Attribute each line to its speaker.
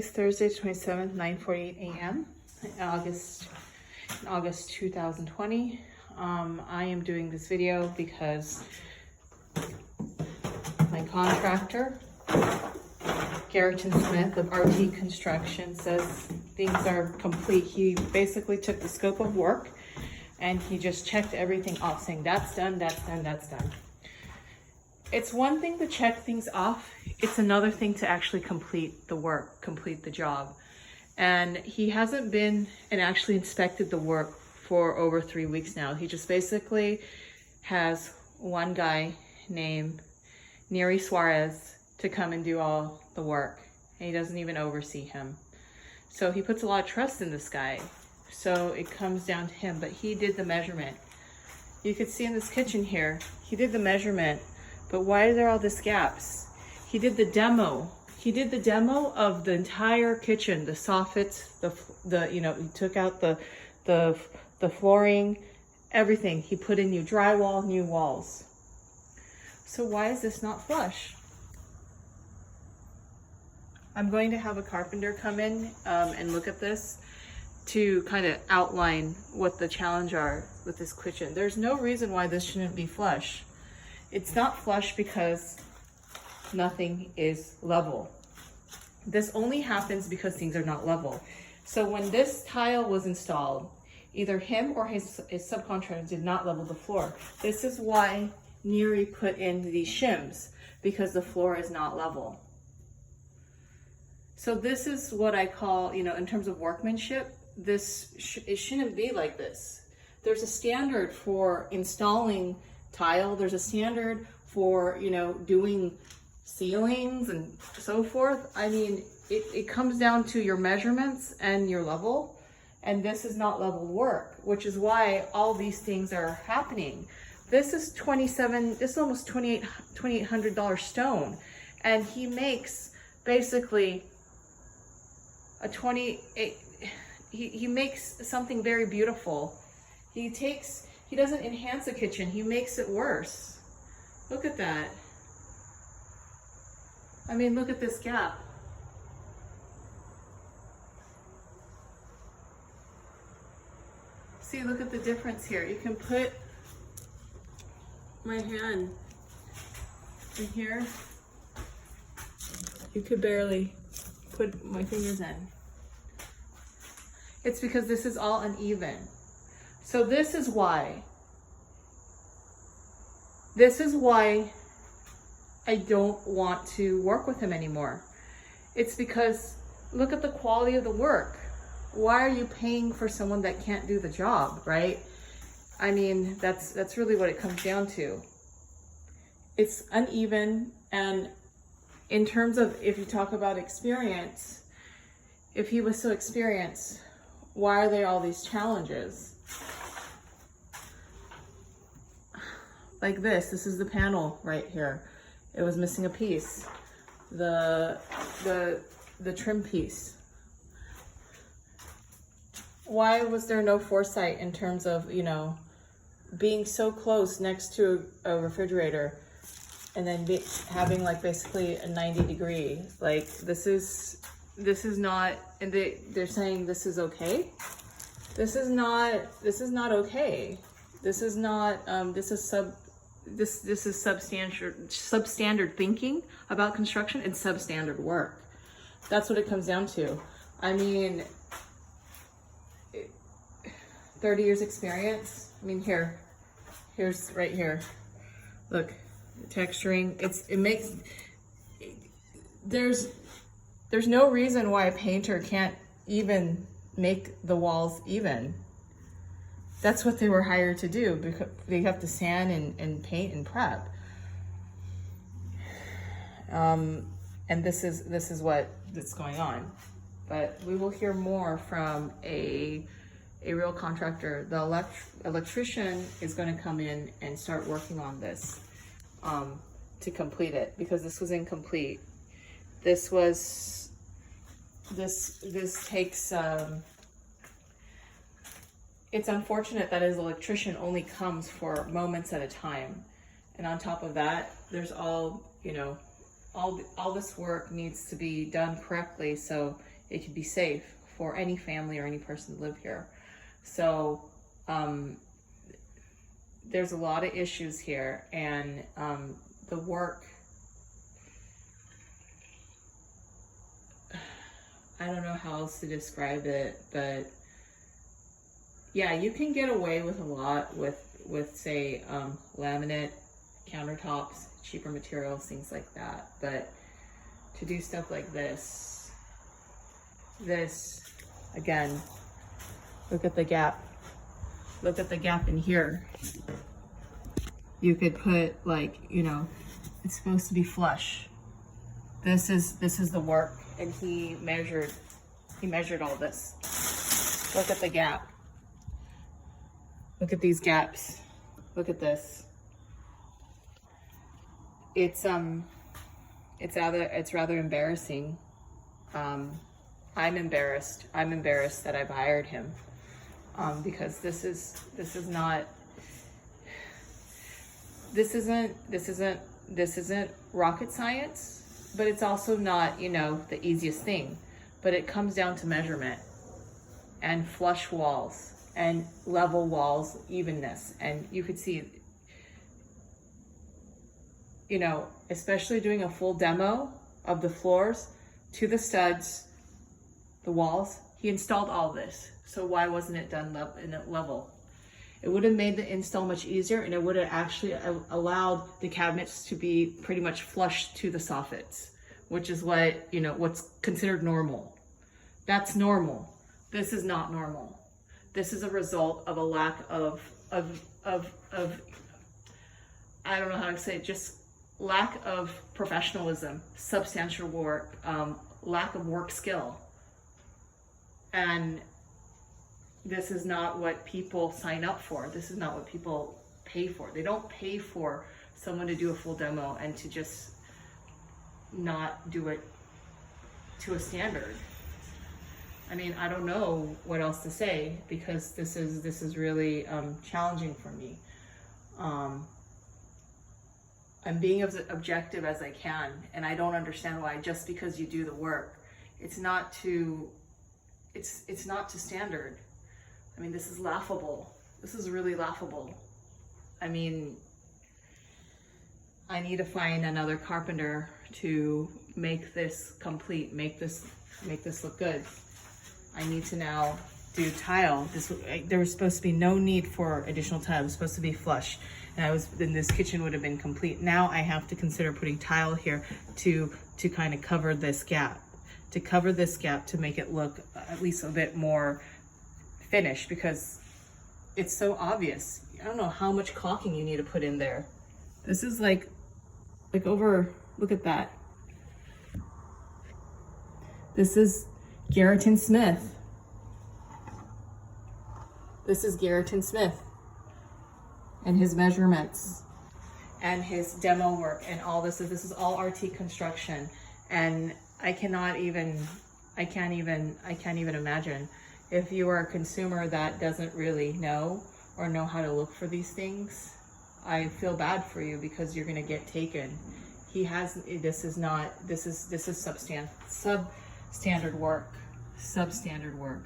Speaker 1: It's Thursday, 27th, 9:48 a.m. August 2020. I am doing this video because my contractor, Garreton Smith of Artique Construction, says things are complete. He basically took the scope of work and he just checked everything off, saying that's done, that's done, that's done. It's one thing to check things off. It's another thing to actually complete the work, complete the job. And he hasn't been and actually inspected the work for over 3 weeks now. He just basically has one guy named Neri Suarez to come and do all the work. And he doesn't even oversee him. So he puts a lot of trust in this guy. So it comes down to him, but he did the measurement. You could see in this kitchen here, he did the measurement, but why are there all these gaps? He did the demo. He did the demo of the entire kitchen, the soffits, he took out the flooring, everything. He put in new drywall, new walls. So why is this not flush? I'm going to have a carpenter come in and look at this to kind of outline what the challenge are with this kitchen. There's no reason why this shouldn't be flush. It's not flush because nothing is level. This only happens because things are not level. So when this tile was installed, either him or his subcontractor did not level the floor. This is why Neri put in these shims, because the floor is not level. So this is what I call, in terms of workmanship, it shouldn't be like this. There's a standard for installing tile. There's a standard for, doing ceilings and so forth. I mean, it comes down to your measurements and your level, and this is not level work, which is why all these things are happening. This is this is almost $2,800 stone, and he makes basically a 28, he makes something very beautiful. He doesn't enhance the kitchen, he makes it worse. Look at that. I mean, look at this gap. See, look at the difference here. You can put my hand in here. You could barely put my fingers in. It's because this is all uneven. So this is why I don't want to work with him anymore. It's because look at the quality of the work. Why are you paying for someone that can't do the job, right? I mean, that's really what it comes down to. It's uneven, and in terms of, if you talk about experience, if he was so experienced, why are there all these challenges? Like this is the panel right here. It was missing a piece. The trim piece. Why was there no foresight in terms of, being so close next to a refrigerator and then having like basically a 90-degree, like this is not, and they're saying this is okay. This is not okay. This is not, this is substandard thinking about construction and substandard work. That's what it comes down to. I mean, 30 years experience. I mean, here's right here. Look, texturing. There's no reason why a painter can't even make the walls even. That's what they were hired to do, because they have to sand and paint and prep. And this is what's going on. But we will hear more from a real contractor. The electrician is going to come in and start working on this to complete it, because this was incomplete. This takes. It's unfortunate that his electrician only comes for moments at a time, and on top of that, there's all this work needs to be done correctly, so it could be safe for any family or any person to live here. So there's a lot of issues here, and the work, I don't know how else to describe it, but yeah, you can get away with a lot with say laminate countertops, cheaper materials, things like that. But to do stuff like this again, look at the gap. Look at the gap in here. You could put, like, you know, it's supposed to be flush. This is the work, and he measured all this. Look at the gap. Look at these gaps. Look at this. It's rather embarrassing. I'm embarrassed that I've hired him, because this isn't rocket science, but it's also not, you know, the easiest thing. But it comes down to measurement and flush walls and level walls, evenness. And you could see, you know, especially doing a full demo of the floors to the studs, the walls, he installed all this. So why wasn't it done in a level? It would have made the install much easier, and it would have actually allowed the cabinets to be pretty much flush to the soffits, which is what, you know, what's considered normal. That's normal. This is not normal. This is a result of a lack of I don't know how to say it, just lack of professionalism, substantial work, lack of work skill. And this is not what people sign up for. This is not what people pay for. They don't pay for someone to do a full demo and to just not do it to a standard. I mean, I don't know what else to say, because this is really challenging for me. I'm being as objective as I can, and I don't understand why just because you do the work, it's not to standard. I mean, this is laughable. This is really laughable. I mean, I need to find another carpenter to make this complete, make this look good. I need to now do tile. There was supposed to be no need for additional tile. It was supposed to be flush, and then this kitchen would have been complete. Now I have to consider putting tile here to kind of cover this gap, to make it look at least a bit more finished, because it's so obvious. I don't know how much caulking you need to put in there. This is like over, look at that. This is Garreton Smith. This is Garreton Smith and his measurements and his demo work and all this. This is all Artique Construction, and I can't even imagine if you are a consumer that doesn't really know or know how to look for these things. I feel bad for you, because you're gonna get taken. This is substandard work. Substandard work.